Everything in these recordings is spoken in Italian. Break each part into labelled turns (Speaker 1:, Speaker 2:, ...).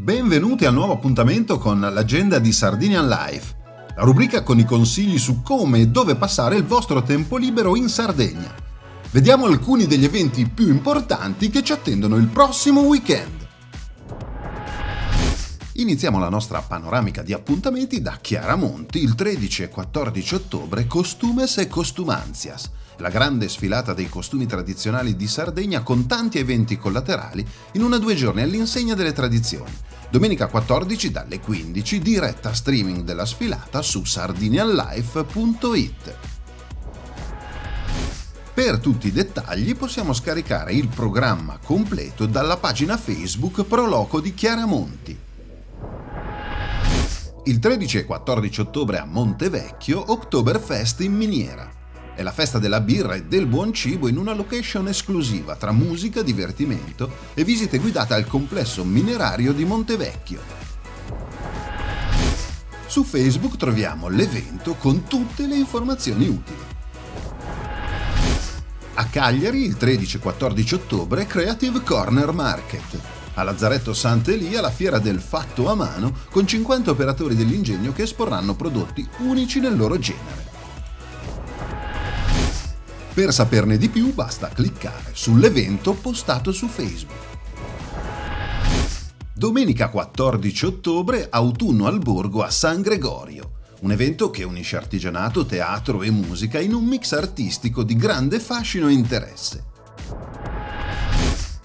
Speaker 1: Benvenuti al nuovo appuntamento con l'agenda di Sardinian Life, la rubrica con i consigli su come e dove passare il vostro tempo libero in Sardegna. Vediamo alcuni degli eventi più importanti che ci attendono il prossimo weekend. Iniziamo la nostra panoramica di appuntamenti da Chiaramonti il 13 e 14 ottobre, Costumes e Costumanzias, la grande sfilata dei costumi tradizionali di Sardegna con tanti eventi collaterali in 1 o 2 giorni all'insegna delle tradizioni. Domenica 14 dalle 15, diretta streaming della sfilata su sardinianlife.it. Per tutti i dettagli possiamo scaricare il programma completo dalla pagina Facebook Pro Loco di Chiaramonti. Il 13 e 14 ottobre a Montevecchio, Oktoberfest in miniera. È la festa della birra e del buon cibo in una location esclusiva tra musica, divertimento e visite guidate al complesso minerario di Montevecchio. Su Facebook troviamo l'evento con tutte le informazioni utili. A Cagliari il 13 e 14 ottobre Creative Corner Market. A Lazzaretto Sant'Elia la fiera del fatto a mano con 50 operatori dell'ingegno che esporranno prodotti unici nel loro genere. Per saperne di più basta cliccare sull'evento postato su Facebook. Domenica 14 ottobre Autunno al Borgo a San Gregorio, un evento che unisce artigianato, teatro e musica in un mix artistico di grande fascino e interesse.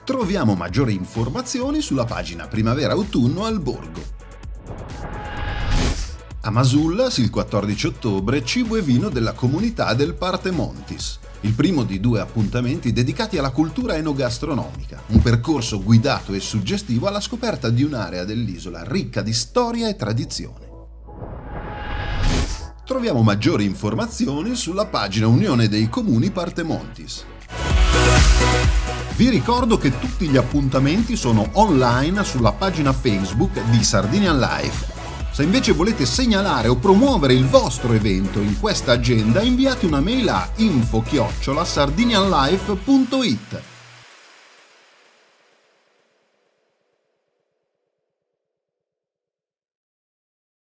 Speaker 1: Troviamo maggiori informazioni sulla pagina Primavera Autunno al Borgo. A Masullas il 14 ottobre cibo e vino della comunità del Partemontis, il primo di 2 appuntamenti dedicati alla cultura enogastronomica, un percorso guidato e suggestivo alla scoperta di un'area dell'isola ricca di storia e tradizione. Troviamo maggiori informazioni sulla pagina Unione dei Comuni Partemontis. Vi ricordo che tutti gli appuntamenti sono online sulla pagina Facebook di Sardinian Life. Se invece volete segnalare o promuovere il vostro evento in questa agenda, inviate una mail a info@sardinianlife.it.